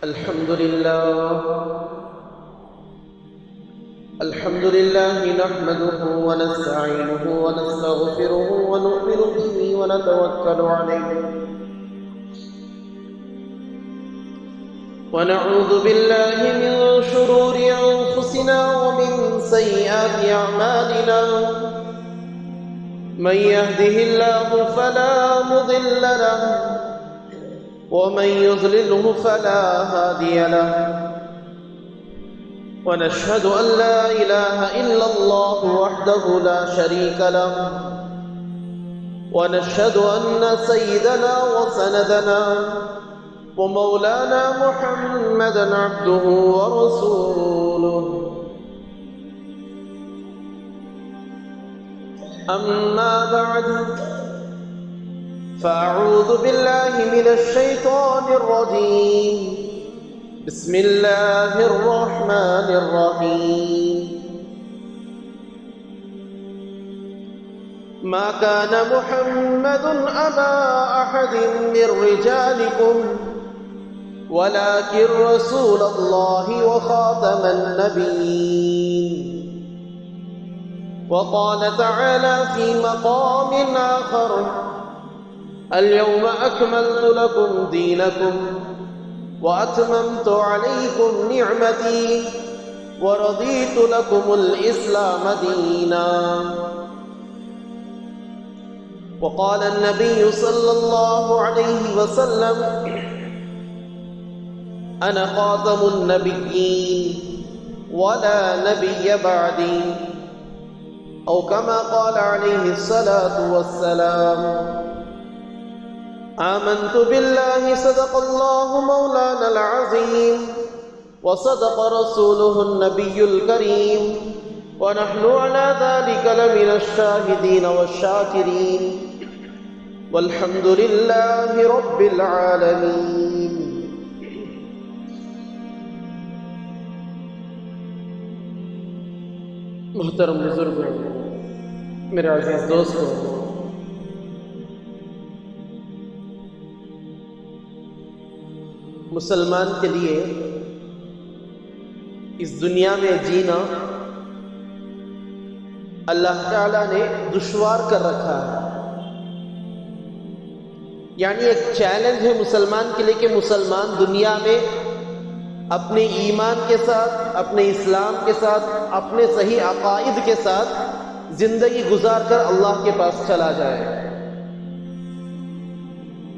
الحمد لله نحمده ونستعينه ونستغفره ونؤمن به ونتوكل عليه ونعوذ بالله من شرور أنفسنا ومن سيئات أعمالنا من يهده الله فلا مضل له ومن يضلله فلا هادي له ونشهد أن لا إله إلا الله وحده لا شريك له ونشهد أن سيدنا وسندنا ومولانا محمدا عبده ورسوله أما بعد فأعوذ بالله من الشيطان الرجيم بسم الله الرحمن الرحيم ما كان محمد أبا أحد من رجالكم ولكن رسول الله وخاتم النبيين وقال تعالى في مقام آخر اليوم أكملت لكم دينكم وأتممت عليكم نعمتي ورضيت لكم الإسلام دينا وقال النبي صلى الله عليه وسلم أنا خاتم النبيين ولا نبي بعدي أو كما قال عليه الصلاة والسلام آمنت بالله صدق الله مولانا العظيم وصدق رسوله النبي الكريم ونحن على ذلك لمن الشاهدين والشاكرين والحمد لله رب العالمين. محترم بزرگوں، میرے عزیز دوستوں، مسلمان کے لیے اس دنیا میں جینا اللہ تعالیٰ نے دشوار کر رکھا ہے. یعنی ایک چیلنج ہے مسلمان کے لیے کہ مسلمان دنیا میں اپنے ایمان کے ساتھ، اپنے اسلام کے ساتھ، اپنے صحیح عقائد کے ساتھ زندگی گزار کر اللہ کے پاس چلا جائے.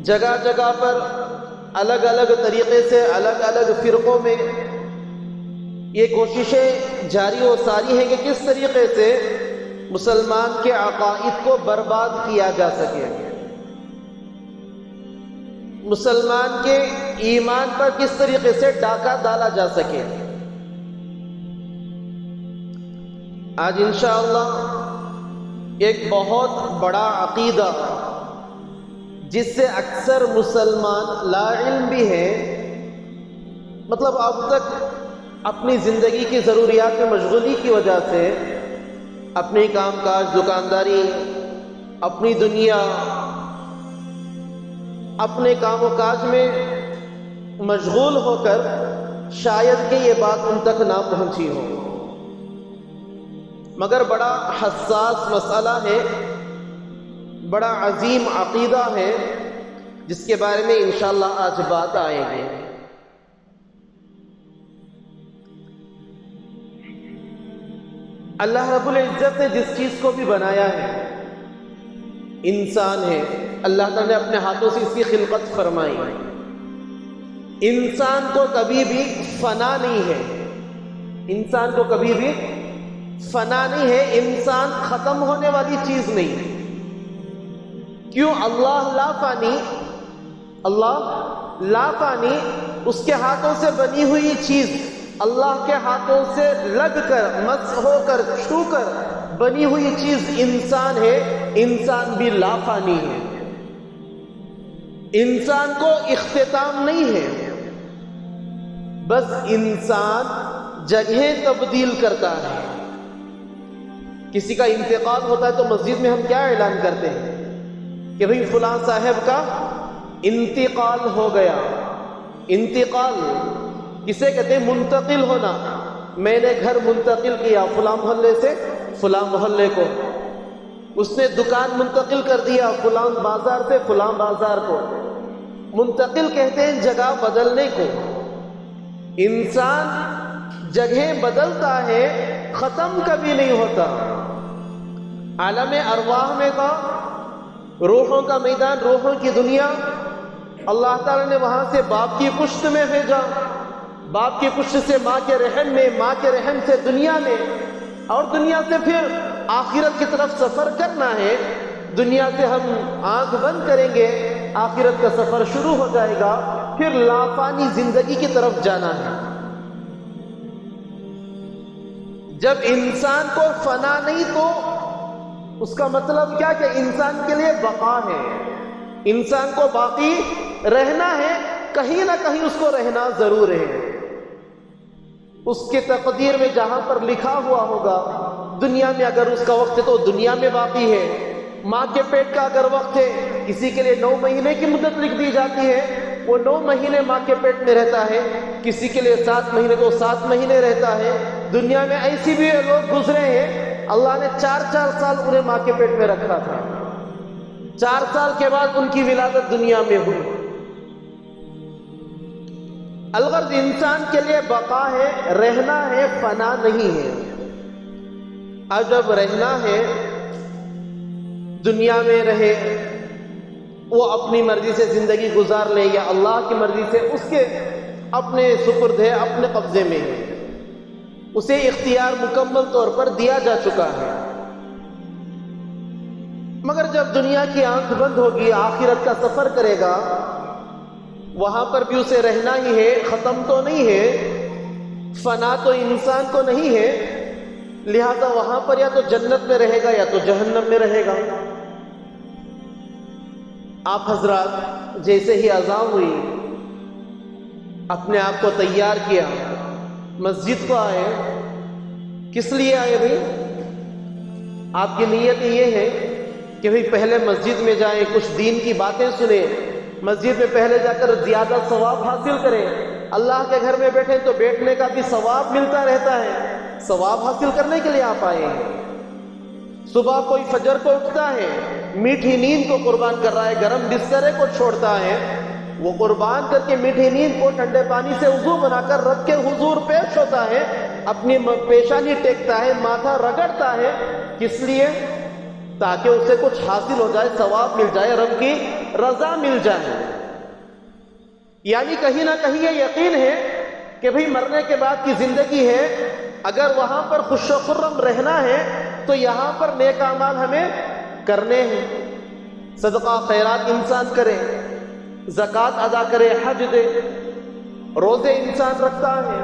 جگہ جگہ پر الگ الگ طریقے سے الگ الگ فرقوں میں یہ کوششیں جاری و ساری ہیں کہ کس طریقے سے مسلمان کے عقائد کو برباد کیا جا سکے، مسلمان کے ایمان پر کس طریقے سے ڈاکہ ڈالا جا سکے. آج انشاءاللہ ایک بہت بڑا عقیدہ جس سے اکثر مسلمان لا علم بھی ہیں، مطلب اب تک اپنی زندگی کی ضروریات میں مشغولی کی وجہ سے اپنی کام کاج، دکانداری، اپنی دنیا، اپنے کام و کاج میں مشغول ہو کر شاید کہ یہ بات ان تک نہ پہنچی ہو، مگر بڑا حساس مسئلہ ہے، بڑا عظیم عقیدہ ہے جس کے بارے میں انشاءاللہ آج بات آئے گی. اللہ رب العزت نے جس چیز کو بھی بنایا ہے، انسان ہے، اللہ تعالیٰ نے اپنے ہاتھوں سے اس کی خلقت فرمائی. انسان کو کبھی بھی فنا نہیں ہے، انسان کو کبھی بھی فنا نہیں ہے، انسان ختم ہونے والی چیز نہیں ہے. کیوں؟ اللہ لا فانی، اس کے ہاتھوں سے بنی ہوئی چیز، اللہ کے ہاتھوں سے لگ کر، مس ہو کر، چھو کر بنی ہوئی چیز انسان ہے. انسان بھی لا فانی ہے، انسان کو اختتام نہیں ہے، بس انسان جگہیں تبدیل کرتا ہے. کسی کا انتقال ہوتا ہے تو مسجد میں ہم کیا اعلان کرتے ہیں کہ بھئی فلاں صاحب کا انتقال ہو گیا. انتقال کسے کہتے ہیں؟ منتقل ہونا. میں نے گھر منتقل کیا فلاں محلے سے فلاں محلے کو، اس نے دکان منتقل کر دیا فلاں بازار سے فلاں بازار کو. منتقل کہتے ہیں جگہ بدلنے کو. انسان جگہ بدلتا ہے، ختم کبھی نہیں ہوتا. عالم ارواح میں تھا، روحوں کا میدان، روحوں کی دنیا. اللہ تعالیٰ نے وہاں سے باپ کی پشت میں بھیجا، باپ کی پشت سے ماں کے رحم میں، ماں کے رحم سے دنیا میں، اور دنیا سے پھر آخرت کی طرف سفر کرنا ہے. دنیا سے ہم آنکھ بند کریں گے، آخرت کا سفر شروع ہو جائے گا، پھر لافانی زندگی کی طرف جانا ہے. جب انسان کو فنا نہیں تو اس کا مطلب کیا کہ انسان کے لیے بقا ہے، انسان کو باقی رہنا ہے، کہیں نہ کہیں اس کو رہنا ضرور ہے. اس کے تقدیر میں جہاں پر لکھا ہوا ہوگا، دنیا میں اگر اس کا وقت ہے تو دنیا میں باقی ہے. ماں کے پیٹ کا اگر وقت ہے، کسی کے لیے 9 مہینے کی مدت لکھ دی جاتی ہے، وہ 9 مہینے ماں کے پیٹ میں رہتا ہے. کسی کے لیے 7 مہینے تو 7 مہینے رہتا ہے. دنیا میں ایسی بھی لوگ گزرے ہیں، اللہ نے 4 سال انہیں ماں کے پیٹ میں رکھا تھا، 4 سال کے بعد ان کی ولادت دنیا میں ہوئی. الغرض انسان کے لیے بقا ہے، رہنا ہے، فنا نہیں ہے. اب جب رہنا ہے، دنیا میں رہے، وہ اپنی مرضی سے زندگی گزار لے یا اللہ کی مرضی سے، اس کے اپنے سپرد ہے، اپنے قبضے میں ہے، اسے اختیار مکمل طور پر دیا جا چکا ہے. مگر جب دنیا کی آنکھ بند ہوگی، آخرت کا سفر کرے گا، وہاں پر بھی اسے رہنا ہی ہے، ختم تو نہیں ہے، فنا تو انسان کو نہیں ہے. لہذا وہاں پر یا تو جنت میں رہے گا یا تو جہنم میں رہے گا. آپ حضرات جیسے ہی اذان ہوئی، اپنے آپ کو تیار کیا، مسجد کو آئے. کس لیے آئے بھائی؟ آپ کی نیت یہ ہے کہ بھائی پہلے مسجد میں جائیں، کچھ دین کی باتیں سنیں، مسجد میں پہلے جا کر زیادہ ثواب حاصل کریں. اللہ کے گھر میں بیٹھیں تو بیٹھنے کا بھی ثواب ملتا رہتا ہے، ثواب حاصل کرنے کے لیے آپ آئے ہیں. صبح کوئی فجر کو اٹھتا ہے، میٹھی نیند کو قربان کر رہا ہے، گرم بسترے کو چھوڑتا ہے، وہ قربان کر کے میٹھی نیند کو ٹھنڈے پانی سے وضو بنا کر رکھ کے حضور پیش ہوتا ہے، اپنی پیشانی ٹیکتا ہے، ماتھا رگڑتا ہے. کس لیے؟ تاکہ اسے کچھ حاصل ہو جائے، ثواب مل جائے، رب کی رضا مل جائے. یعنی کہیں نہ کہیں یہ یقین ہے کہ بھئی مرنے کے بعد کی زندگی ہے، اگر وہاں پر خوش و خرم رہنا ہے تو یہاں پر نیک اعمال ہمیں کرنے ہیں. صدقہ خیرات انسان کرے، زکوٰۃ ادا کرے، حج دے، روزے انسان رکھتا ہے،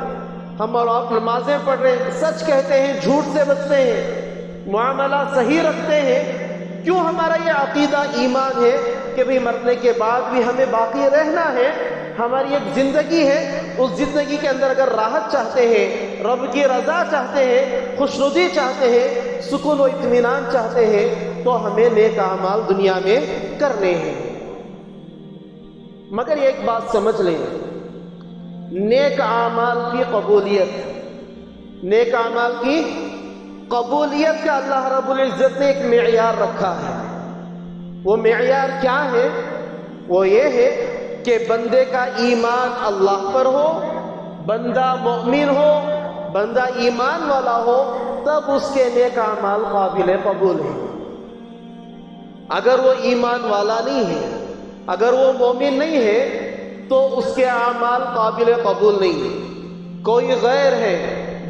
ہم اور آپ نمازیں پڑھ رہے ہیں، سچ کہتے ہیں، جھوٹ سے بچتے ہیں، معاملہ صحیح رکھتے ہیں. کیوں؟ ہمارا یہ عقیدہ ایمان ہے کہ بھئی مرنے کے بعد بھی ہمیں باقی رہنا ہے، ہماری ایک زندگی ہے، اس زندگی کے اندر اگر راحت چاہتے ہیں، رب کی رضا چاہتے ہیں، خوشنودی چاہتے ہیں، سکون و اطمینان چاہتے ہیں، تو ہمیں نیک اعمال دنیا میں کرنے ہیں. مگر ایک بات سمجھ لیں، نیک اعمال کی قبولیت، نیک اعمال کی قبولیت کا اللہ رب العزت نے ایک معیار رکھا ہے. وہ معیار کیا ہے؟ وہ یہ ہے کہ بندے کا ایمان اللہ پر ہو، بندہ مومن ہو، بندہ ایمان والا ہو، تب اس کے نیک اعمال قابل قبول ہیں. اگر وہ ایمان والا نہیں ہے، اگر وہ مومن نہیں ہے، تو اس کے اعمال قابل قبول نہیں ہیں. کوئی غیر ہے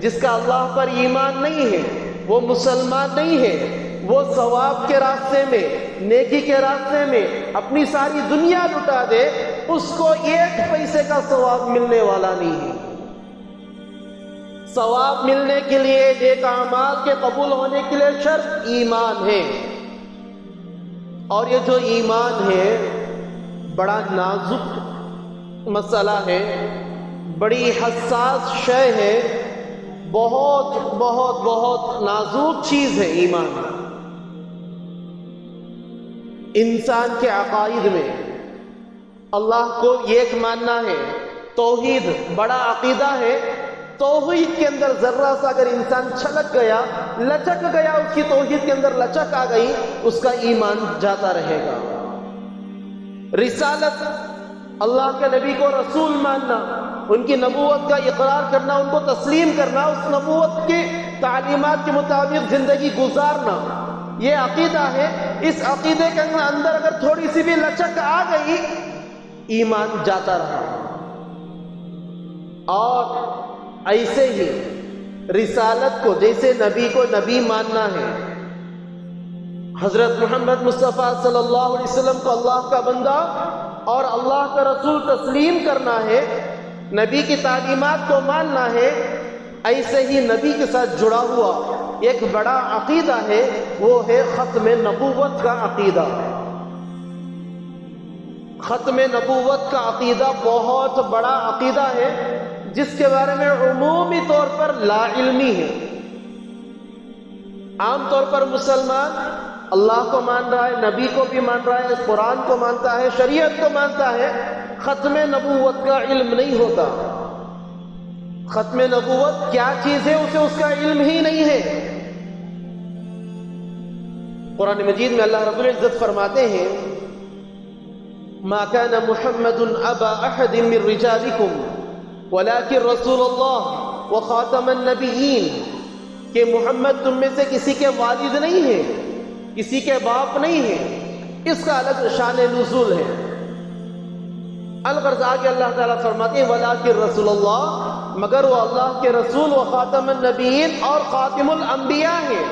جس کا اللہ پر ایمان نہیں ہے، وہ مسلمان نہیں ہے، وہ ثواب کے راستے میں، نیکی کے راستے میں اپنی ساری دنیا لٹا دے، اس کو 1 پیسے کا ثواب ملنے والا نہیں ہے. ثواب ملنے کے لیے، نیک اعمال کے قبول ہونے کے لیے شرط ایمان ہے. اور یہ جو ایمان ہے بڑا نازک مسئلہ ہے، بڑی حساس شے ہے، بہت بہت بہت نازک چیز ہے ایمان. انسان کے عقائد میں اللہ کو ایک ماننا ہے، توحید بڑا عقیدہ ہے. توحید کے اندر ذرہ سا اگر انسان چھلک گیا، لچک گیا، اس کی توحید کے اندر لچک آ گئی، اس کا ایمان جاتا رہے گا. رسالت، اللہ کے نبی کو رسول ماننا، ان کی نبوت کا اقرار کرنا، ان کو تسلیم کرنا، اس نبوت کی تعلیمات کے مطابق زندگی گزارنا، یہ عقیدہ ہے. اس عقیدے کے اندر اگر تھوڑی سی بھی لچک آ گئی، ایمان جاتا رہا. اور ایسے ہی رسالت کو، جیسے نبی کو نبی ماننا ہے، حضرت محمد مصطفیٰ صلی اللہ علیہ وسلم کو اللہ کا بندہ اور اللہ کا رسول تسلیم کرنا ہے، نبی کی تعلیمات کو ماننا ہے، ایسے ہی نبی کے ساتھ جڑا ہوا ایک بڑا عقیدہ ہے، وہ ہے ختم نبوت کا عقیدہ. ختم نبوت کا عقیدہ بہت بڑا عقیدہ ہے، جس کے بارے میں عمومی طور پر لا علمی ہے. عام طور پر مسلمان اللہ کو مان رہا ہے، نبی کو بھی مان رہا ہے، قرآن کو مانتا ہے، شریعت کو مانتا ہے، ختم نبوت کا علم نہیں ہوتا. ختم نبوت کیا چیز ہے اسے اس کا علم ہی نہیں ہے. قرآن مجید میں اللہ رب العزت فرماتے ہیں ما كان محمد ابا احد من رجالكم ولكن رسول اللہ وخاتم النبیین، کہ محمد تم میں سے کسی کے والد نہیں ہے، کسی کے باپ نہیں ہے، اس کا الگ شان نزول ہے. الغرض آگے اللہ تعالیٰ فرماتے ہیں ولیکن رسول اللہ، مگر وہ اللہ کے رسول و خاتم النبیین اور خاتم الانبیاء ہیں،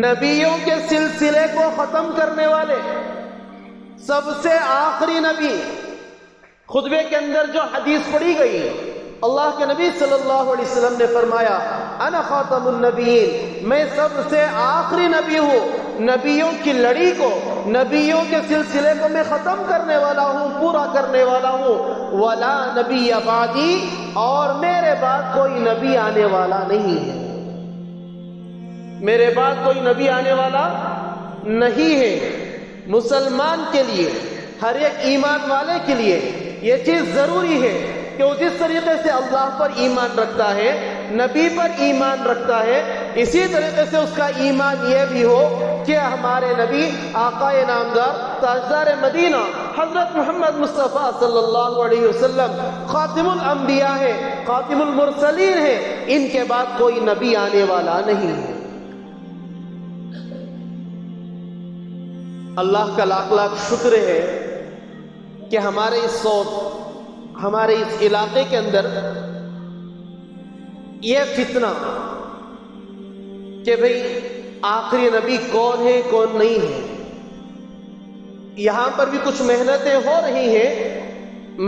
نبیوں کے سلسلے کو ختم کرنے والے، سب سے آخری نبی. خطبے کے اندر جو حدیث پڑھی گئی، اللہ کے نبی صلی اللہ علیہ وسلم نے فرمایا انا خاتم النبیین، میں سب سے آخری نبی ہوں، نبیوں کی لڑی کو، نبیوں کے سلسلے کو میں ختم کرنے والا ہوں، پورا کرنے والا ہوں. ولا نبی بعدی، اور میرے بعد کوئی نبی آنے والا نہیں ہے، میرے بعد کوئی نبی آنے والا نہیں ہے. مسلمان کے لیے، ہر ایک ایمان والے کے لیے یہ چیز ضروری ہے کہ وہ جس طریقے سے اللہ پر ایمان رکھتا ہے، نبی پر ایمان رکھتا ہے، اسی طریقے سے اس کا ایمان یہ بھی ہو کہ ہمارے نبی آقا نامدار تاجدار مدینہ حضرت محمد مصطفیٰ صلی اللہ علیہ وسلم خاتم الانبیاء ہے، خاتم المرسلین ہے، ان کے بعد کوئی نبی آنے والا نہیں ہے. اللہ کا لاکھ لاکھ شکر ہے کہ ہمارے اس صوت، ہمارے اس علاقے کے اندر یہ فتنہ کہ بھئی آخری نبی کون ہے کون نہیں ہے، یہاں پر بھی کچھ محنتیں ہو رہی ہیں،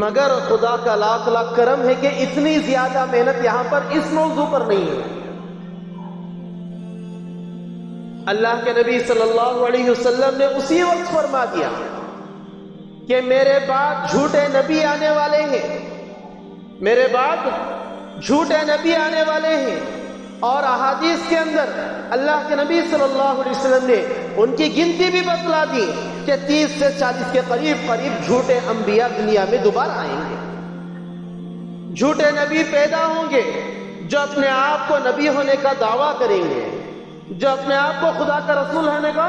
مگر خدا کا لاکھ لاکھ کرم ہے کہ اتنی زیادہ محنت یہاں پر اس موضوع پر نہیں ہے. اللہ کے نبی صلی اللہ علیہ وسلم نے اسی وقت فرما دیا کہ میرے بعد جھوٹے نبی آنے والے ہیں، میرے بعد جھوٹے نبی آنے والے ہیں. اور احادیث کے اندر اللہ کے نبی صلی اللہ علیہ وسلم نے ان کی گنتی بھی بتلا دی کہ 30 سے 40 کے قریب جھوٹے انبیاء دنیا میں دوبارہ آئیں گے. جھوٹے نبی پیدا ہوں گے جو اپنے آپ کو نبی ہونے کا دعویٰ کریں گے، جو اپنے آپ کو خدا کا رسول ہونے کا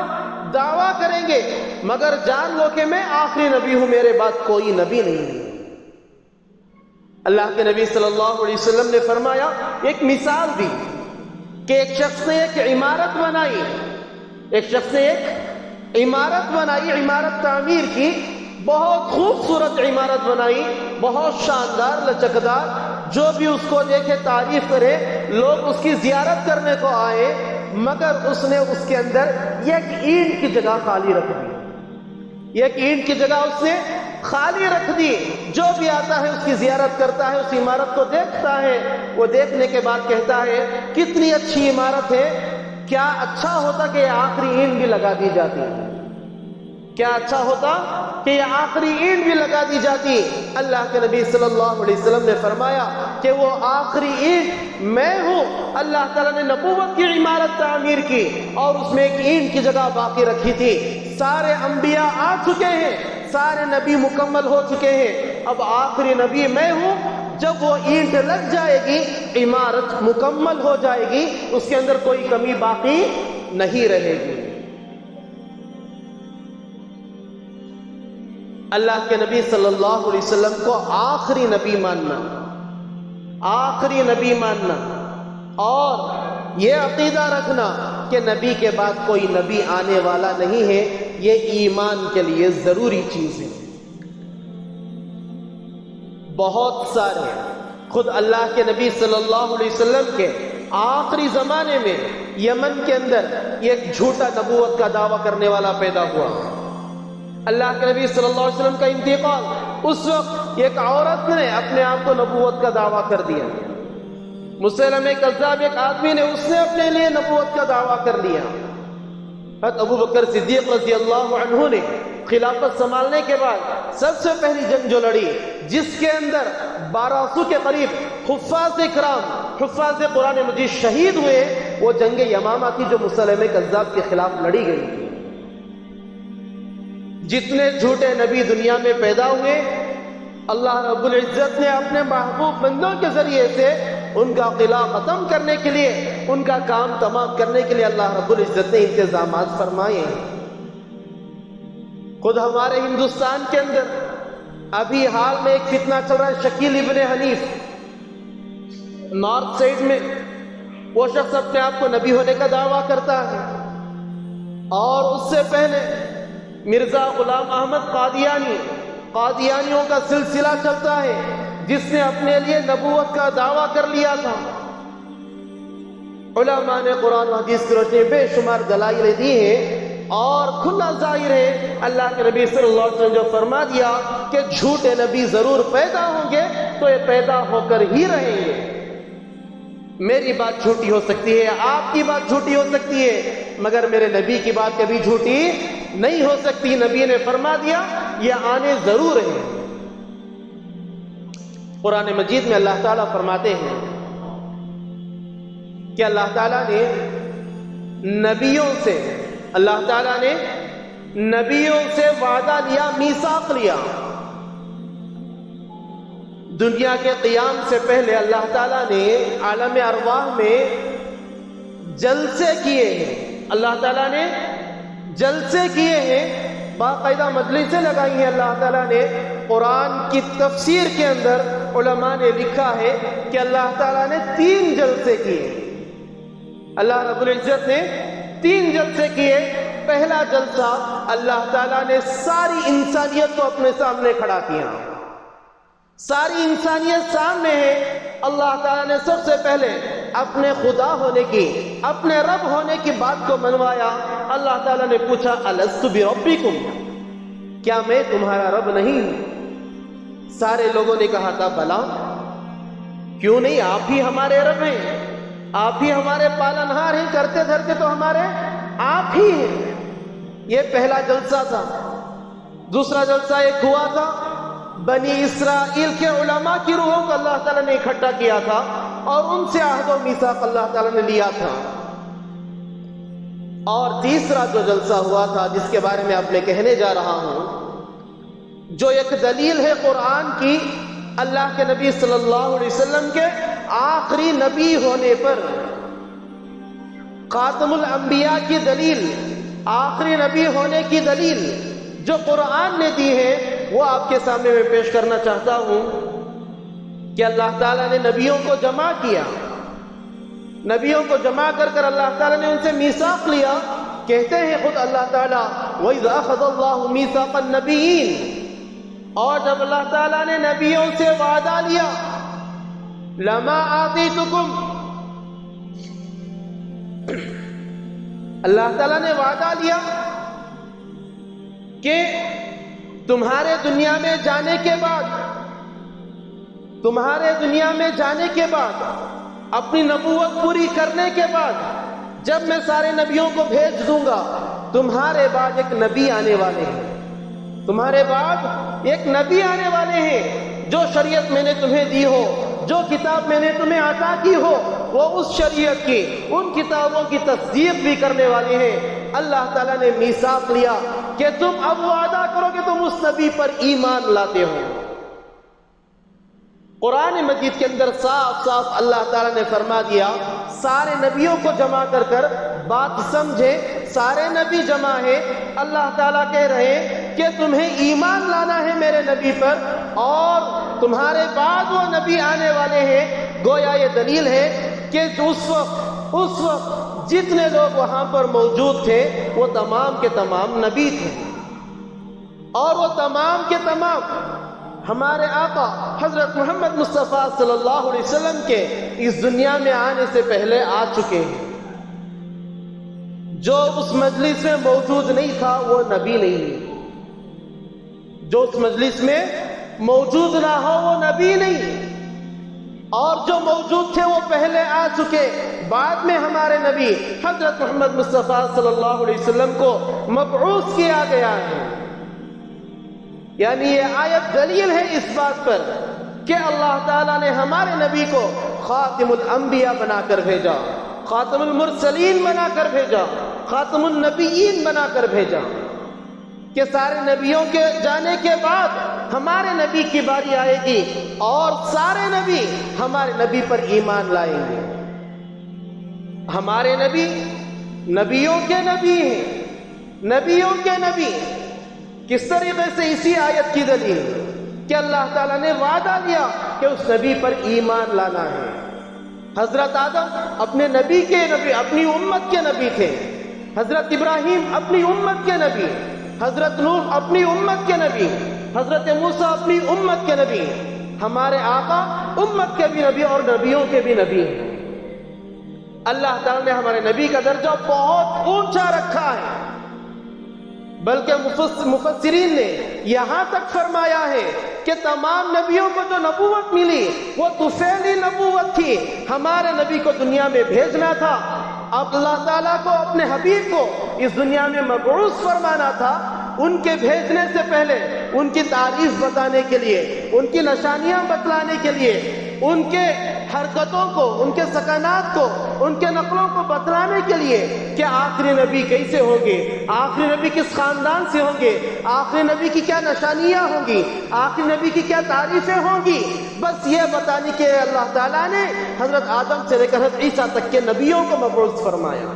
دعویٰ کریں گے، مگر جان لو کہ میں آخری نبی ہوں، میرے بعد کوئی نبی نہیں ہے. اللہ کے نبی صلی اللہ علیہ وسلم نے فرمایا ایک مثال دی کہ ایک شخص نے ایک عمارت بنائی، ایک شخص نے ایک عمارت بنائی، عمارت تعمیر کی، بہت خوبصورت عمارت بنائی، بہت شاندار، لچکدار، جو بھی اس کو دیکھے تعریف کرے، لوگ اس کی زیارت کرنے کو آئے، مگر اس نے اس کے اندر ایک اینٹ کی جگہ خالی رکھ دی، ایک اینٹ کی جگہ اس نے خالی رکھ دی. جو بھی آتا ہے اس کی زیارت کرتا ہے، اس عمارت کو دیکھتا ہے، وہ دیکھنے کے بعد کہتا ہے کتنی اچھی عمارت ہے، کیا اچھا ہوتا کہ یہ آخری اینٹ بھی لگا دی جاتی، کیا اچھا ہوتا کہ یہ آخری اینٹ بھی لگا دی جاتی. اللہ کے نبی صلی اللہ علیہ وسلم نے فرمایا کہ وہ آخری اینٹ میں ہوں. اللہ تعالیٰ نے نبوت کی عمارت تعمیر کی اور اس میں ایک اینٹ کی جگہ باقی رکھی تھی. سارے انبیاء آ چکے ہیں، سارے نبی مکمل ہو چکے ہیں، اب آخری نبی میں ہوں. جب وہ اینٹ لگ جائے گی عمارت مکمل ہو جائے گی, اس کے اندر کوئی کمی باقی نہیں رہے گی. اللہ کے نبی صلی اللہ علیہ وسلم کو آخری نبی ماننا, آخری نبی ماننا, اور یہ عقیدہ رکھنا کہ نبی کے بعد کوئی نبی آنے والا نہیں ہے, یہ ایمان کے لیے ضروری چیز ہے. بہت سارے خود اللہ کے نبی صلی اللہ علیہ وسلم کے آخری زمانے میں یمن کے اندر ایک جھوٹا نبوت کا دعویٰ کرنے والا پیدا ہوا. اللہ کے نبی صلی اللہ علیہ وسلم کا انتقال, اس وقت ایک عورت نے اپنے آپ کو نبوت کا دعویٰ کر دیا. مسیلمہ کذاب ایک آدمی نے, اس نے اپنے لیے نبوت کا دعویٰ کر لیا. حضرت ابو بکر صدیق رضی اللہ عنہ نے خلافت سنبھالنے کے بعد سب سے پہلی جنگ جو لڑی, جس کے اندر 1200 کے قریب حفاظ کرام, حفاظ قرآن مجید شہید ہوئے, وہ جنگ یمامہ تھی جو مسیلمہ کذاب کے خلاف لڑی گئی تھی. جتنے جھوٹے نبی دنیا میں پیدا ہوئے, اللہ رب العزت نے اپنے محبوب بندوں کے ذریعے سے ان کا قلعہ ختم کرنے کے لیے, ان کا کام تمام کرنے کے لیے اللہ رب العزت نے انتظامات فرمائے. خود ہمارے ہندوستان کے اندر ابھی حال میں ایک فتنہ چل رہا ہے, شکیل ابن حنیف. نارتھ سائڈ میں وہ شخص اپنے آپ کو نبی ہونے کا دعویٰ کرتا ہے, اور اس سے پہلے مرزا غلام احمد قادیانی, قادیانیوں کا سلسلہ چلتا ہے, جس نے اپنے لیے نبوت کا دعویٰ کر لیا تھا. علماء نے قرآن و حدیث کی روشنی بے شمار دلائل دی ہیں, اور کھلا ظاہر ہے اللہ کے نبی صلی اللہ علیہ وسلم جو فرما دیا کہ جھوٹے نبی ضرور پیدا ہوں گے, تو یہ پیدا ہو کر ہی رہیں گے. میری بات جھوٹی ہو سکتی ہے, آپ کی بات جھوٹی ہو سکتی ہے, مگر میرے نبی کی بات کبھی جھوٹی نہیں ہو سکتی. نبی نے فرما دیا یہ آنے ضرور ہیں. قرآن مجید میں اللہ تعالیٰ فرماتے ہیں کہ اللہ تعالیٰ نے نبیوں سے, اللہ تعالیٰ نے نبیوں سے وعدہ لیا, میثاق لیا. دنیا کے قیام سے پہلے اللہ تعالیٰ نے عالم ارواح میں جلسے کیے ہیں, اللہ تعالیٰ نے جلسے کیے ہیں, باقاعدہ مجلسیں لگائی ہیں. اللہ تعالیٰ نے قرآن کی تفسیر کے اندر علماء نے لکھا ہے کہ اللہ تعالیٰ نے 3 جلسے کیے. اللہ رب العزت نے 3 جلسے کیے. پہلا جلسہ اللہ تعالیٰ نے ساری انسانیت کو اپنے سامنے کھڑا کیا, ساری انسانیت سامنے ہے. اللہ تعالیٰ نے سب سے پہلے اپنے خدا ہونے کی, اپنے رب ہونے کی بات کو منوایا. اللہ تعالیٰ نے پوچھا الست بربکم, کیا میں تمہارا رب نہیں ہوں؟ سارے لوگوں نے کہا تھا بلا, کیوں نہیں, آپ ہی ہمارے رب ہیں, آپ ہی ہمارے پالنہار ہیں, کرتے دھرتے تو ہمارے آپ ہی ہیں. یہ پہلا جلسہ تھا. دوسرا جلسہ ایک ہوا تھا, بنی اسرائیل کے علماء کی روحوں کو اللہ تعالیٰ نے اکٹھا کیا تھا, اور ان سے عہد و میثاق اللہ تعالیٰ نے لیا تھا. اور تیسرا جو جلسہ ہوا تھا, جس کے بارے میں اب میں کہنے جا رہا ہوں, جو ایک دلیل ہے قرآن کی اللہ کے نبی صلی اللہ علیہ وسلم کے آخری نبی ہونے پر, خاتم الانبیاء کی دلیل, آخری نبی ہونے کی دلیل جو قرآن نے دی ہے, وہ آپ کے سامنے میں پیش کرنا چاہتا ہوں. کہ اللہ تعالیٰ نے نبیوں کو جمع کیا, نبیوں کو جمع کر کر اللہ تعالیٰ نے ان سے میثاق لیا. کہتے ہیں خود اللہ تعالیٰ وَإِذْ أَخَذَ اللَّهُ مِيثَاقَ النَّبِيِّينَ, اور جب اللہ تعالیٰ نے نبیوں سے وعدہ لیا, لَمَا آتَيْتُكُمْ, اللہ تعالیٰ نے وعدہ لیا کہ تمہارے دنیا میں جانے کے بعد, تمہارے دنیا میں جانے کے بعد, اپنی نبوت پوری کرنے کے بعد, جب میں سارے نبیوں کو بھیج دوں گا, تمہارے بعد ایک نبی آنے والے ہیں, تمہارے بعد ایک نبی آنے والے ہیں. جو شریعت میں نے تمہیں دی ہو, جو کتاب میں نے تمہیں عطا کی ہو, وہ اس شریعت کی, ان کتابوں کی تصدیق بھی کرنے والے ہیں. اللہ تعالیٰ نے میثاق لیا کہ تم اب وعدہ کرو کہ تم اس نبی پر ایمان لاتے ہو. قرآن مجید کے اندر صاف صاف اللہ تعالیٰ نے فرما دیا، سارے نبیوں کو جمع کر کر بات سمجھے، سارے نبی جمع ہے، اللہ تعالیٰ کہہ رہے ہیں کہ تمہیں ایمان لانا ہے میرے نبی پر، اور تمہارے بعد وہ نبی آنے والے ہیں۔ گویا یہ دلیل ہے کہ اس وقت جتنے لوگ وہاں پر موجود تھے وہ تمام کے تمام نبی تھے، اور وہ تمام کے تمام ہمارے آقا حضرت محمد مصطفیٰ صلی اللہ علیہ وسلم کے اس دنیا میں آنے سے پہلے آ چکے ہیں۔ جو اس مجلس میں موجود نہیں تھا وہ نبی نہیں ہے، جو اس مجلس میں موجود نہ ہو وہ نبی نہیں، اور جو موجود تھے وہ پہلے آ چکے۔ بعد میں ہمارے نبی حضرت محمد مصطفیٰ صلی اللہ علیہ وسلم کو مبعوث کیا گیا ہے۔ یعنی یہ آیت دلیل ہے اس بات پر کہ اللہ تعالیٰ نے ہمارے نبی کو خاتم الانبیاء بنا کر بھیجا، خاتم المرسلین بنا کر بھیجا، خاتم النبیین بنا کر بھیجا، کہ سارے نبیوں کے جانے کے بعد ہمارے نبی کی باری آئے گی اور سارے نبی ہمارے نبی پر ایمان لائیں گے۔ ہمارے نبی نبیوں کے نبی ہیں، نبیوں کے نبی۔ کس طریقے سے؟ اسی آیت کی دلیل کہ اللہ تعالیٰ نے وعدہ لیا کہ اس نبی پر ایمان لانا ہے۔ حضرت آدم اپنے نبی کے نبی، اپنی امت کے نبی تھے، حضرت ابراہیم اپنی امت کے نبی، حضرت نوح اپنی امت کے نبی، حضرت موسیٰ اپنی امت کے نبی۔ ہمارے آقا امت کے بھی نبی اور نبیوں کے بھی نبی ہیں۔ اللہ تعالیٰ نے ہمارے نبی کا درجہ بہت اونچا رکھا ہے، بلکہ مفسرین نے یہاں تک فرمایا ہے کہ تمام نبیوں کو جو نبوت ملی وہ طفیلی نبوت تھی۔ ہمارے نبی کو دنیا میں بھیجنا تھا، اب اللہ تعالیٰ کو اپنے حبیب کو اس دنیا میں مبعوث فرمانا تھا۔ ان کے بھیجنے سے پہلے ان کی تعریف بتانے کے لیے، ان کی نشانیاں بتلانے کے لیے، ان کے حرکتوں کو، ان کے سکنات کو، ان کے نقلوں کو بتلانے کے لیے کہ آخری نبی کیسے ہوں گے، آخری نبی کس خاندان سے ہوں گے، آخری نبی کی کیا نشانیاں ہوں گی، آخری نبی کی کیا تعریفیں ہوں گی، بس یہ بتانے کے اللہ تعالیٰ نے حضرت آدم سے لے کر حضرت عیسیٰ تک کے نبیوں کو مبعوث فرمایا۔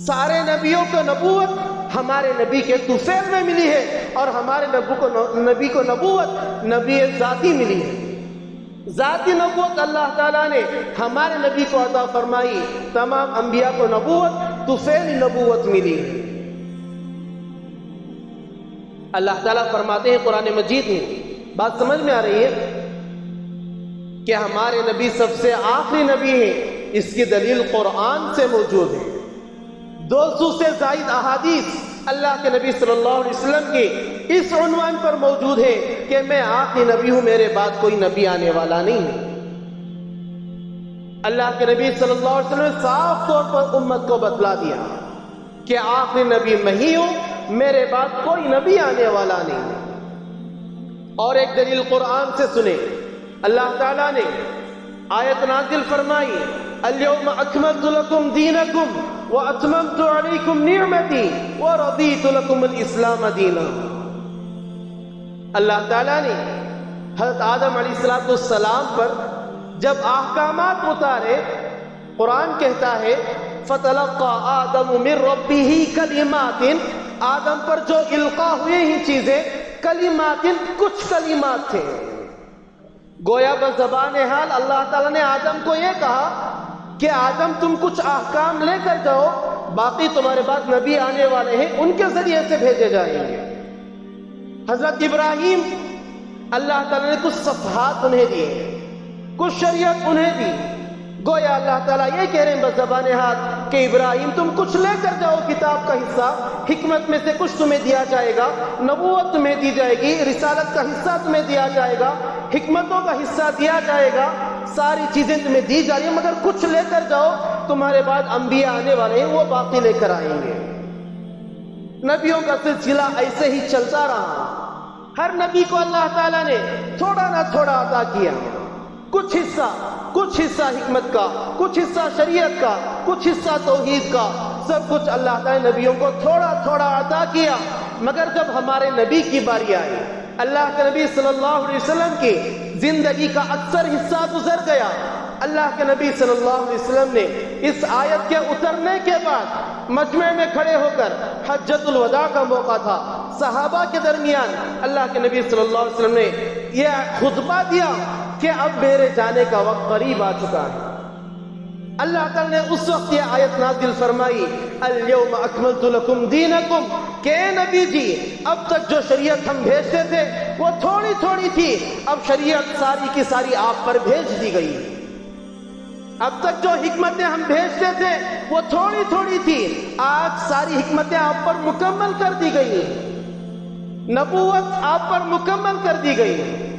سارے نبیوں کو نبوت ہمارے نبی کے طفیل میں ملی ہے، اور ہمارے نبی کو نبوت نبی ذاتی ملی ہے۔ ذاتی نبوت اللہ تعالیٰ نے ہمارے نبی کو عطا فرمائی، تمام انبیاء کو نبوت طفیلی نبوت ملی ہے۔ اللہ تعالیٰ فرماتے ہیں قرآن مجید میں، بات سمجھ میں آ رہی ہے کہ ہمارے نبی سب سے آخری نبی ہیں، اس کی دلیل قرآن سے موجود ہے۔ 200 سے زائد احادیث اللہ کے نبی صلی اللہ علیہ وسلم کی اس عنوان پر موجود ہے کہ میں آخری نبی ہوں، میرے بعد کوئی نبی آنے والا نہیں ہے۔ اللہ کے نبی صلی اللہ علیہ وسلم نے صاف طور پر امت کو بتلا دیا کہ آخری نبی میں ہی ہوں، میرے بعد کوئی نبی آنے والا نہیں ہے۔ اور ایک دلیل قرآن سے سنیں، اللہ تعالیٰ نے آیت نازل فرمائی، اليوم اکملت لکم دینکم واتممت علیکم نعمتی ورضیت لکم الاسلام دینا۔ اللہ تعالیٰ نے حضرت آدم علیہ السلام پر جب احکامات اتارے، قرآن کہتا ہے فَتَلَقَّى آدَمُ مِن رَبِّهِ كَلِمَاتٍ، آدم پر جو القا ہوئے ہی چیزیں کلمات، کچھ کلمات تھے۔ گویا بزبان حال اللہ تعالیٰ نے آدم کو یہ کہا کہ آدم تم کچھ احکام لے کر جاؤ، باقی تمہارے بعد نبی آنے والے ہیں، ان کے ذریعے سے بھیجے جائیں گے۔ حضرت ابراہیم، اللہ تعالیٰ نے کچھ صفحات انہیں دیے، کچھ شریعت انہیں دی۔ گویا اللہ تعالیٰ یہ کہہ رہے ہیں بزبان حال کہ ابراہیم تم کچھ لے کر جاؤ، کتاب کا حصہ، حکمت میں سے کچھ تمہیں دیا جائے گا، نبوت تمہیں دی جائے گی، رسالت کا حصہ تمہیں دیا جائے گا، حکمتوں کا حصہ دیا جائے گا، ساری چیزیں تمہیں دی جا رہی ہیں، مگر کچھ لے کر جاؤ، تمہارے بعد انبیاء آنے والے ہیں، وہ باقی لے کر آئیں گے۔ نبیوں کا سلسلہ ایسے ہی چلتا رہا، ہر نبی کو اللہ تعالیٰ نے تھوڑا نہ تھوڑا عطا کیا، کچھ حصہ حکمت کا، کچھ حصہ شریعت کا، کچھ حصہ توحید کا، سب کچھ اللہ تعالیٰ نے نبیوں کو تھوڑا تھوڑا عطا کیا۔ مگر جب ہمارے نبی کی باری آئی، اللہ کے نبی صلی اللہ علیہ وسلم کی زندگی کا اکثر حصہ گزر گیا. اللہ کے نبی صلی اللہ علیہ وسلم نے اس آیت کے اترنے کے بعد مجمع میں کھڑے ہو کر حجۃ الوداع کا موقع تھا، صحابہ کے درمیان اللہ کے نبی صلی اللہ علیہ وسلم نے یہ خطبہ دیا کہ اب میرے جانے کا وقت قریب آ چکا ہے. اللہ تعالیٰ نے اس وقت یہ آیت نازل فرمائی الیوم اکملت لکم دینکم کہ اے نبی جی اب تک جو شریعت ہم بھیجتے تھے وہ تھوڑی تھوڑی تھی، اب شریعت ساری کی ساری آپ پر بھیج دی گئی. اب تک جو حکمتیں ہم بھیجتے تھے وہ تھوڑی تھوڑی تھی، آج ساری حکمتیں آپ پر مکمل کر دی گئی. نبوت آپ پر مکمل کر دی گئی،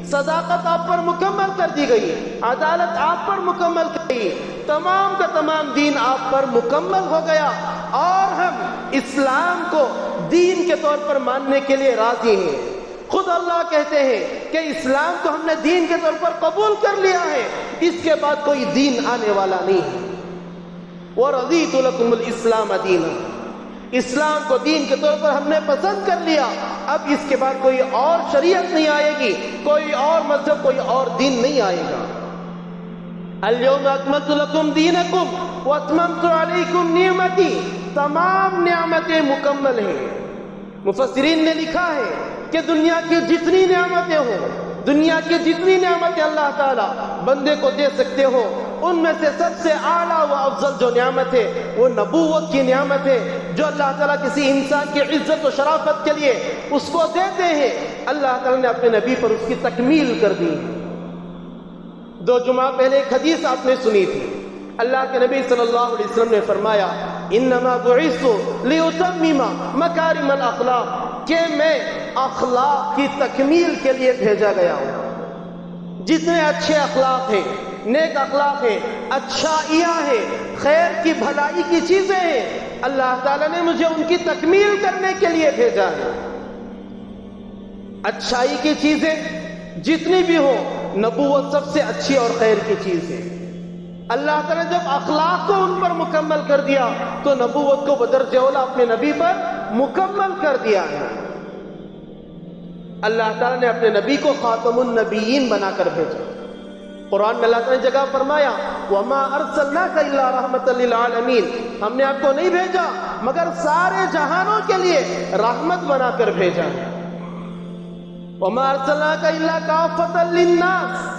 صداقت آپ پر مکمل کر دی گئی، عدالت آپ پر مکمل کر دی، تمام کا تمام دین آپ پر مکمل ہو گیا، اور ہم اسلام کو دین کے طور پر ماننے کے لیے راضی ہیں. خود اللہ کہتے ہیں کہ اسلام کو ہم نے دین کے طور پر قبول کر لیا ہے، اس کے بعد کوئی دین آنے والا نہیں ہے. وَرَضِيتُ لَكُمُ الْإِسْلَامَ دِينًا، اسلام کو دین کے طور پر ہم نے پسند کر لیا، اب اس کے بعد کوئی اور شریعت نہیں آئے گی، کوئی اور مذہب، کوئی اور دین نہیں آئے گا. اليوم اکملت لکم دینکم واتممت علیکم نعمتی، تمام نعمتیں مکمل ہیں. مفسرین نے لکھا ہے کہ دنیا کی جتنی نعمتیں ہوں، دنیا کی جتنی نعمتیں اللہ تعالیٰ بندے کو دے سکتے ہو، ان میں سے سب سے اعلیٰ و افضل جو نعمت ہے وہ نبوت کی نعمت ہے، جو اللہ تعالیٰ کسی انسان کی عزت و شرافت کے لیے اس کو دیتے ہیں. اللہ تعالیٰ نے اپنے نبی پر اس کی تکمیل کر دی. 2 جمعہ پہلے ایک حدیث آپ نے سنی تھی، اللہ کے نبی صلی اللہ علیہ وسلم نے فرمایا انما بعثت لاتمم مکارم الاخلاق، کہ میں اخلاق کی تکمیل کے لیے بھیجا گیا ہوں. جتنے اچھے اخلاق ہیں، نیک اخلاق ہیں، اچھائیاں ہیں، خیر کی بھلائی کی چیزیں ہیں، اللہ تعالیٰ نے مجھے ان کی تکمیل کرنے کے لیے بھیجا ہے. اچھائی کی چیزیں جتنی بھی ہو، نبوت سب سے اچھی اور خیر کی چیز ہے. اللہ تعالیٰ نے جب اخلاق کو ان پر مکمل کر دیا تو نبوت کو بدرجہ اولا اپنے نبی پر مکمل کر دیا ہے. اللہ تعالیٰ نے اپنے نبی کو خاتم النبیین بنا کر بھیجا. قرآن میں اللہ تعالیٰ نے جگہ فرمایا وَمَا أَرْسَلْنَاكَ إِلَّا رَحْمَةً لِلْعَالَمِينَ، ہم نے آپ کو نہیں بھیجا مگر سارے جہانوں کے لیے رحمت بنا کر بھیجا ہے. وَمَا أَرْسَلْنَاكَ إِلَّا كَافَّةً لِلنَّاسِ،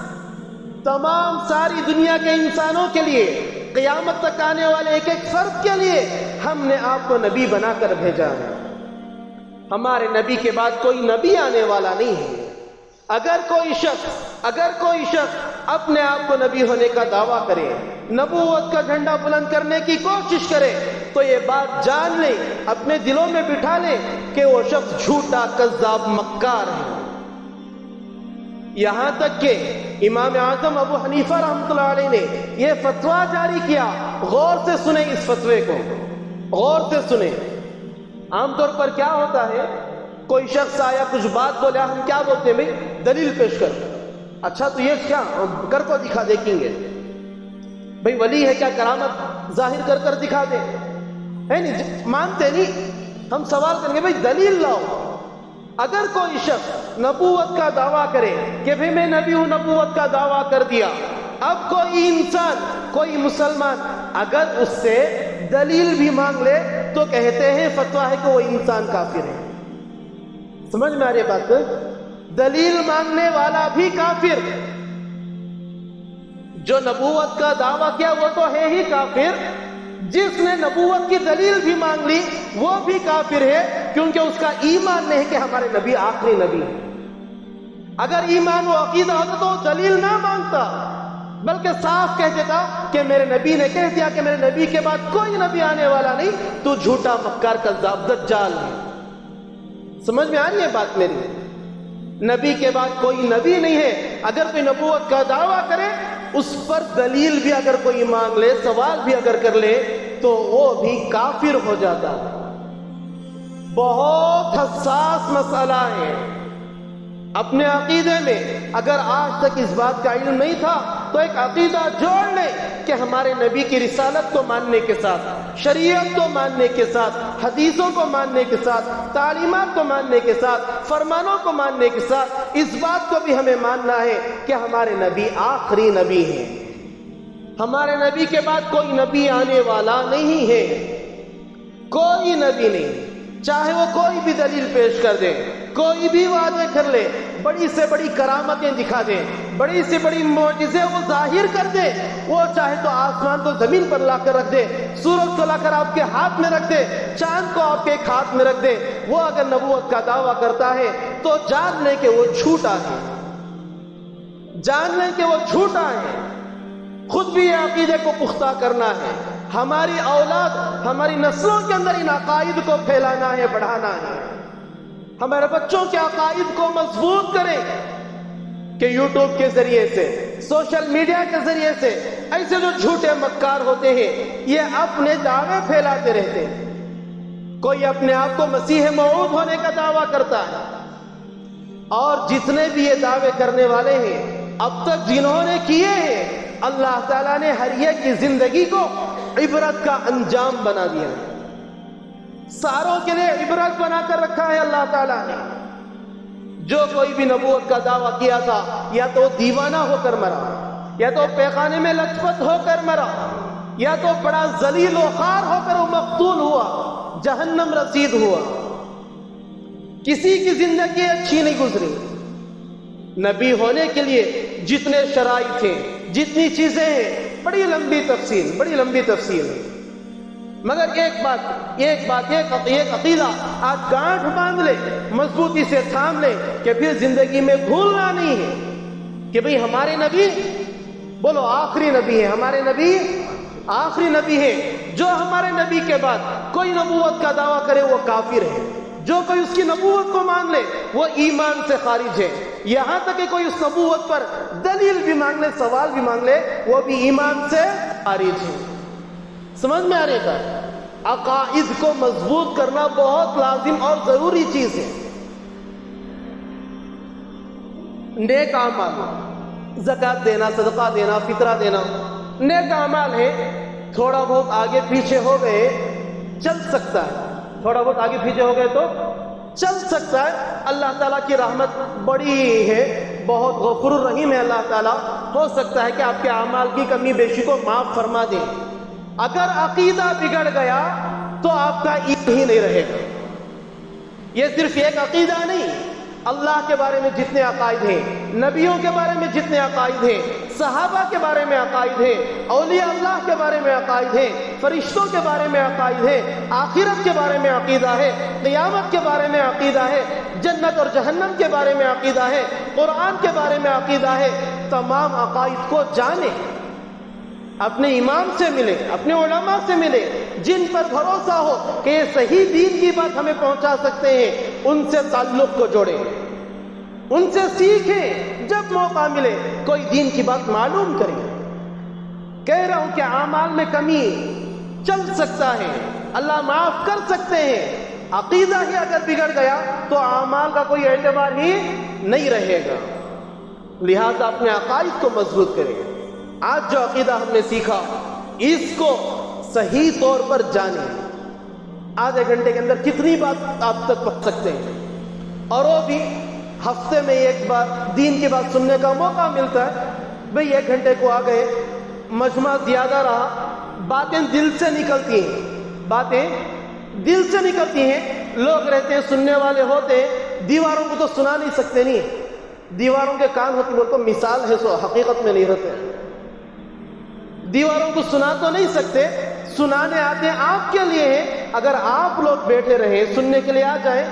تمام ساری دنیا کے انسانوں کے لیے، قیامت تک آنے والے ایک ایک فرد کے لیے ہم نے آپ کو نبی بنا کر بھیجا ہے. ہمارے نبی کے بعد کوئی نبی آنے والا نہیں ہے. اگر کوئی شخص اپنے آپ کو نبی ہونے کا دعویٰ کرے، نبوت کا جھنڈا بلند کرنے کی کوشش کرے، تو یہ بات جان لیں، اپنے دلوں میں بٹھا لیں کہ وہ شخص جھوٹا، کذاب، مکار ہے. یہاں تک کہ امام اعظم ابو حنیفہ رحمۃ اللہ علیہ نے یہ فتویٰ جاری کیا. غور سے سنیں اس فتوے کو، غور سے سنیں. عام طور پر کیا ہوتا ہے، کوئی شخص آیا کچھ بات بولا، ہم کیا بولتے ہیں بھائی دلیل پیش کر. اچھا تو یہ کیا کر کو دکھا دیکھیں گے، بھائی ولی ہے کیا کرامت ظاہر کر کر دکھا دیں، ہے نہیں؟ مانتے نہیں. ہم سوال کریں گے بھائی دلیل لاؤ. اگر کوئی شخص نبوت کا دعویٰ کرے کہ بھئی میں نبی ہوں، نبوت کا دعویٰ کر دیا، اب کوئی انسان، کوئی مسلمان اگر اس سے دلیل بھی مانگ لے تو کہتے ہیں فتویٰ ہے کہ وہ انسان کافر ہے. سمجھ میں آ رہی بات؟ دلیل مانگنے والا بھی کافر، جو نبوت کا دعویٰ کیا وہ تو ہے ہی کافر، جس نے نبوت کی دلیل بھی مانگ لی وہ بھی کافر ہے، کیونکہ اس کا ایمان نہیں ہے کہ ہمارے نبی آخری نبی ہے. اگر ایمان و عقیدہ ہوتا تو وہ دلیل نہ مانگتا، بلکہ صاف کہہ دیتا کہ میرے نبی نے کہہ دیا کہ میرے نبی کے بعد کوئی نبی آنے والا نہیں، تو جھوٹا، مکار، کذاب، دجال ہے. سمجھ میں آ رہی ہے بات میری؟ نبی کے بعد کوئی نبی نہیں ہے. اگر کوئی نبوت کا دعویٰ کرے، اس پر دلیل بھی اگر کوئی مانگ لے، سوال بھی اگر کر لے، تو وہ بھی کافر ہو جاتا ہے. بہت حساس مسئلہ ہے. اپنے عقیدے میں اگر آج تک اس بات کا علم نہیں تھا تو ایک عقیدہ جوڑ لیں کہ ہمارے نبی کی رسالت کو ماننے کے ساتھ، شریعت کو ماننے کے ساتھ، حدیثوں کو ماننے کے ساتھ، تعلیمات کو ماننے کے ساتھ، فرمانوں کو ماننے کے ساتھ اس بات کو بھی ہمیں ماننا ہے کہ ہمارے نبی آخری نبی ہیں۔ ہمارے نبی کے بعد کوئی نبی آنے والا نہیں ہے، کوئی نبی نہیں، چاہے وہ کوئی بھی دلیل پیش کر دے، کوئی بھی وعدے کر لے، بڑی سے بڑی کرامتیں دکھا دے، بڑی سے بڑی معجزے وہ ظاہر کر دے، وہ چاہے تو آسمان کو زمین پر لا کر رکھ دے، سورج کو لا کر آپ کے ہاتھ میں رکھ دے، چاند کو آپ کے ایک ہاتھ میں رکھ دے، وہ اگر نبوت کا دعویٰ کرتا ہے تو جان لیں کہ وہ جھوٹا ہے، جان لیں کہ وہ جھوٹا ہے۔ خود بھی یہ عقیدے کو پختہ کرنا ہے، ہماری اولاد، ہماری نسلوں کے اندر ان عقائد کو پھیلانا ہے، بڑھانا ہے، ہمارے بچوں کے عقائد کو مضبوط کریں کہ یوٹیوب کے ذریعے سے، سوشل میڈیا کے ذریعے سے ایسے جو جھوٹے مکار ہوتے ہیں یہ اپنے دعوے پھیلاتے رہتے ہیں۔ کوئی اپنے آپ کو مسیح موعود ہونے کا دعویٰ کرتا ہے، اور جتنے بھی یہ دعوے کرنے والے ہیں اب تک جنہوں نے کیے ہیں، اللہ تعالیٰ نے ہر ایک کی زندگی کو عبرت کا انجام بنا دیا ہے، ساروں کے لیے عبرت بنا کر رکھا ہے اللہ تعالیٰ نے۔ جو کوئی بھی نبوت کا دعویٰ کیا تھا یا تو دیوانہ ہو کر مرا، یا تو پیخانے میں لچپت ہو کر مرا، یا تو بڑا ذلیل و خوار ہو کر وہ مقتول ہوا، جہنم رسید ہوا، کسی کی زندگی اچھی نہیں گزری۔ نبی ہونے کے لیے جتنے شرائط ہیں، جتنی چیزیں ہیں، بڑی لمبی تفصیل ہے، مگر ایک عقیدہ آج گانٹھ باندھ لے، مضبوطی سے تھام لے کہ پھر زندگی میں بھولنا نہیں ہے کہ بھئی ہمارے نبی، بولو آخری نبی ہے، ہمارے نبی آخری نبی ہے۔ جو ہمارے نبی کے بعد کوئی نبوت کا دعویٰ کرے وہ کافر ہے، جو کوئی اس کی نبوت کو مان لے وہ ایمان سے خارج ہے، یہاں تک کہ کوئی اس نبوت پر دلیل بھی مانگ لے، سوال بھی مانگ لے، وہ بھی ایمان سے خارج ہے۔ سمجھ میں آ رہے گا؟ عقائد کو مضبوط کرنا بہت لازم اور ضروری چیز ہے۔ نیک اعمال، زکوٰۃ دینا، صدقہ دینا، فطرہ دینا، نیک اعمال ہے، تھوڑا بہت آگے پیچھے ہو گئے چل سکتا ہے، تھوڑا بہت آگے پیچھے ہو گئے تو چل سکتا ہے۔ اللہ تعالیٰ کی رحمت بڑی ہے، بہت غفور الرحیم ہے اللہ تعالیٰ، ہو سکتا ہے کہ آپ کے اعمال کی کمی بیشی کو معاف فرما دیں۔ اگر عقیدہ بگڑ گیا تو آپ کا ایمان ہی نہیں رہے گا۔ یہ صرف ایک عقیدہ نہیں، اللہ کے بارے میں جتنے عقائد ہیں، نبیوں کے بارے میں جتنے عقائد ہیں، صحابہ کے بارے میں عقائد ہیں، اولیاء اللہ کے بارے میں عقائد ہیں، فرشتوں کے بارے میں عقائد ہیں، آخرت کے بارے میں عقیدہ ہے، قیامت کے بارے میں عقیدہ ہے، جنت اور جہنم کے بارے میں عقیدہ ہے، قرآن کے بارے میں عقیدہ ہے۔ تمام عقائد کو جانیں، اپنے امام سے ملے، اپنے علماء سے ملے، جن پر بھروسہ ہو کہ یہ صحیح دین کی بات ہمیں پہنچا سکتے ہیں، ان سے تعلق کو جوڑیں، ان سے سیکھیں، جب موقع ملے کوئی دین کی بات معلوم کریں۔ کہہ رہا ہوں کہ اعمال میں کمی چل سکتا ہے، اللہ معاف کر سکتے ہیں، عقیدہ ہی اگر بگڑ گیا تو اعمال کا کوئی اعتبار ہی نہیں رہے گا، لہذا اپنے عقائد کو مضبوط کریں۔ آج جو عقیدہ ہم نے سیکھا اس کو صحیح طور پر جانیں، آدھے گھنٹے کے اندر کتنی بات آپ تک پہنچ سکتے ہیں، اور وہ بھی ہفتے میں ایک بار دین کی بات سننے کا موقع ملتا ہے۔ بھئی 1 گھنٹے کو آ گئے، مجمع زیادہ رہا، باتیں دل سے نکلتی ہیں، لوگ رہتے ہیں، سننے والے ہوتے ہیں، دیواروں کو تو سنا نہیں سکتے، نہیں، دیواروں کے کان ہوتے، وہ تو مثال ہے، سو حقیقت میں نہیں رہتے، دیواروں کو سنا تو نہیں سکتے، سنانے آتے ہیں، آپ کے لیے ہیں۔ اگر آپ لوگ بیٹھے رہے، سننے کے لیے آ جائیں،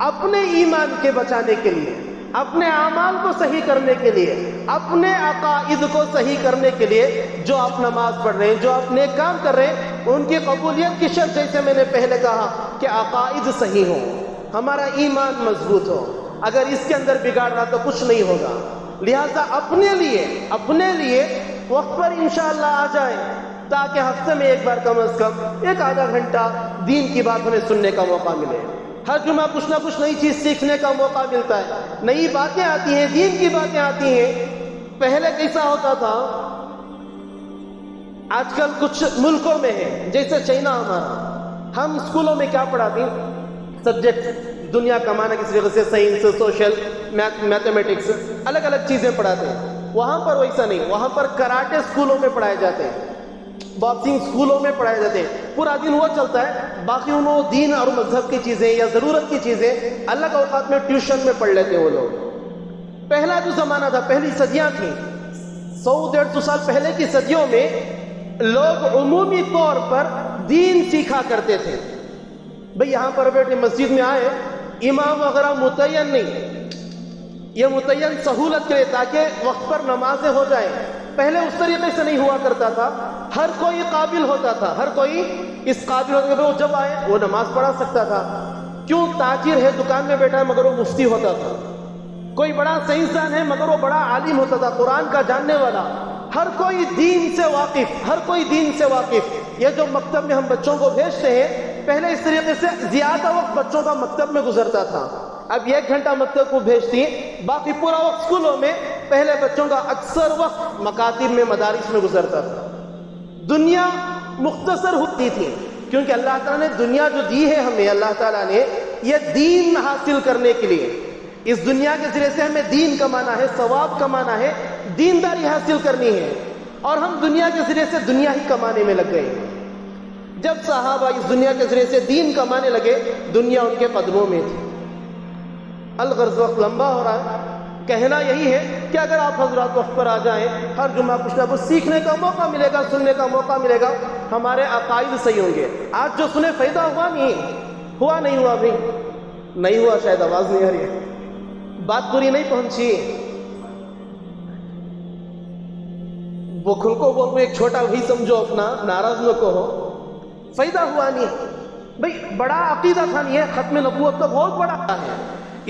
اپنے ایمان کے بچانے کے لیے، اپنے اعمال کو صحیح کرنے کے لیے، اپنے عقائد کو صحیح کرنے کے لیے، جو آپ نماز پڑھ رہے ہیں، جو آپ نیک کام کر رہے ہیں، ان کی قبولیت کی شرط، جیسے میں نے پہلے کہا کہ عقائد صحیح ہو، ہمارا ایمان مضبوط ہو۔ اگر اس کے اندر بگاڑ رہا تو کچھ نہیں ہوگا، لہذا اپنے لیے وقت پر انشاءاللہ آ جائیں، تاکہ ہفتے میں ایک بار کم از کم 1-آدھا گھنٹہ دین کی بات ہمیں سننے کا موقع ملے۔ ہر جمعہ کچھ نہ کچھ نئی چیز سیکھنے کا موقع ملتا ہے، نئی باتیں آتی ہیں، دین کی باتیں آتی ہیں، پہلے کیسا ہوتا تھا، آج کل کچھ ملکوں میں ہے جیسے چائنا ہمارا، ہم اسکولوں میں کیا پڑھاتے ہیں؟ سبجیکٹ دنیا کمانا کسی وجہ سے، سائنس، سوشل، میتھمیٹکس، الگ الگ چیزیں پڑھاتے ہیں۔ وہاں پر ویسا نہیں، وہاں پر کراٹے اسکولوں میں پڑھائے جاتے ہیں، باکسنگ اسکولوں میں پڑھائے جاتے ہیں، پورا دن وہ چلتا ہے، باقی انہوں دین اور مذہب کی چیزیں یا ضرورت کی چیزیں الگ اوقات میں ٹیوشن میں پڑھ لیتے ہیں وہ لوگ۔ پہلا جو زمانہ تھا، پہلی صدیاں تھیں، 100-150 سال پہلے کی صدیوں میں لوگ عمومی طور پر دین سیکھا کرتے تھے۔ بھئی یہاں پر بیٹھے مسجد میں آئے، امام وغیرہ متعین نہیں، یہ متعین سہولت کے لیے تاکہ وقت پر نمازیں ہو جائیں۔ پہلے اس طریقے سے نہیں ہوا کرتا تھا، ہر کوئی قابل ہوتا تھا، ہر کوئی اس قابل ہوتا تھا کہ وہ جب آئے وہ نماز پڑھا سکتا تھا۔ کیوں؟ تاجر ہے، دکان میں بیٹھا ہے مگر وہ مفتی ہوتا تھا، کوئی بڑا سائنسدان ہے مگر وہ بڑا عالم ہوتا تھا، قرآن کا جاننے والا، ہر کوئی دین سے واقف، ہر کوئی دین سے واقف۔ یہ جو مکتب میں ہم بچوں کو بھیجتے ہیں، پہلے اس طریقے سے زیادہ وقت بچوں کا مکتب میں گزرتا تھا، اب 1 گھنٹہ مکتب کو بھیجتی ہیں، باقی پورا وقت اسکولوں میں۔ پہلے بچوں کا اکثر وقت مکاتب میں، مدارس میں گزرتا تھا۔ دنیا مختصر ہوتی تھی کیونکہ اللہ تعالیٰ نے دنیا جو دی ہے ہمیں، اللہ تعالیٰ نے یہ دین حاصل کرنے کے لیے، اس دنیا کے ذریعے سے ہمیں دین کمانا ہے، ثواب کمانا ہے، دینداری حاصل کرنی ہے، اور ہم دنیا کے ذریعے سے دنیا ہی کمانے میں لگ گئے۔ جب صحابہ اس دنیا کے ذریعے سے دین کمانے لگے، دنیا ان کے قدموں میں تھی۔ الغرض وقت لمبا ہو رہا ہے، کہنا یہی ہے کہ اگر آپ حضرات وقت پر آ جائیں، ہر جمعہ کچھ نہ کچھ سیکھنے کا موقع ملے گا، سننے کا موقع ملے گا، ہمارے عقائد صحیح ہوں گے۔ آج جو سنے فائدہ ہوا نہیں ہوا بھی نہیں ہوا، شاید آواز نہیں آ رہی ہے، بات پوری نہیں پہنچی، وہ کھل کو وہ ایک چھوٹا بھی سمجھو، اپنا ناراض نہ کہو، فائدہ ہوا نہیں۔ بھئی بڑا عقیدہ تھا نہیں ہے، ختم نبوت تو بہت بڑا ہے،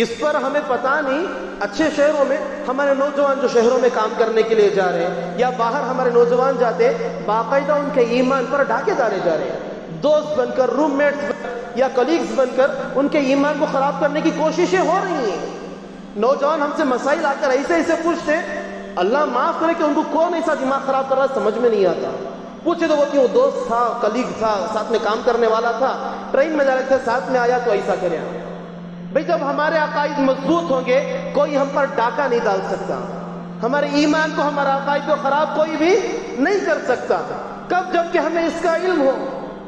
اس پر ہمیں پتہ نہیں۔ اچھے شہروں میں ہمارے نوجوان جو شہروں میں کام کرنے کے لیے جا رہے ہیں، یا باہر ہمارے نوجوان جاتے، باقاعدہ ان کے ایمان پر ڈاکے ڈالے جا رہے ہیں، دوست بن کر، روم میٹس یا کلیگز بن کر ان کے ایمان کو خراب کرنے کی کوششیں ہو رہی ہیں۔ نوجوان ہم سے مسائل آ کر ایسے پوچھتے، اللہ معاف کرے کہ ان کو کون ایسا دماغ خراب کر رہا ہے سمجھ میں نہیں آتا۔ پوچھے تو وہ کہ وہ دوست تھا، کلیگ تھا، ساتھ میں کام کرنے والا تھا، ٹرین میں جا رہے تھے، ساتھ میں آیا تو ایسا کرے۔ بھئی جب ہمارے عقائد مضبوط ہوں گے، کوئی ہم پر ڈاکہ نہیں ڈال سکتا، ہمارے ایمان کو، ہمارا عقائد کو خراب کوئی بھی نہیں کر سکتا۔ کب؟ جب کہ ہمیں اس کا علم ہو،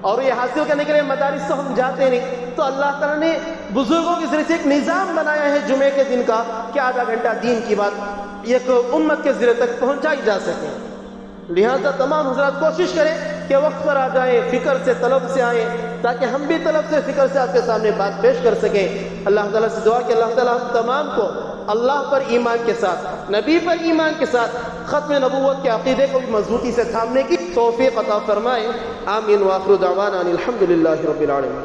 اور یہ حاصل کرنے کے لیے مدارس تو ہم جاتے نہیں، تو اللہ تعالیٰ نے بزرگوں کے ذریعے سے ایک نظام بنایا ہے جمعے کے دن کا کہ آدھا گھنٹہ دین کی بات ایک امت کے ذریعے تک پہنچائی جا سکے۔ لہذا تمام حضرات کوشش کریں کہ وقت پر آ جائیں، فکر سے، طلب سے آئیں، تاکہ ہم بھی طلب سے، فکر سے آپ کے سامنے بات پیش کر سکیں۔ اللہ تعالیٰ سے دعا کہ اللہ تعالیٰ ہم تمام کو اللہ پر ایمان کے ساتھ، نبی پر ایمان کے ساتھ، ختم نبوت کے عقیدے کو بھی مضبوطی سے تھامنے کی توفیق عطا فرمائے۔ آمین۔ وآخر دعوانا ان الحمد للہ رب العالمین۔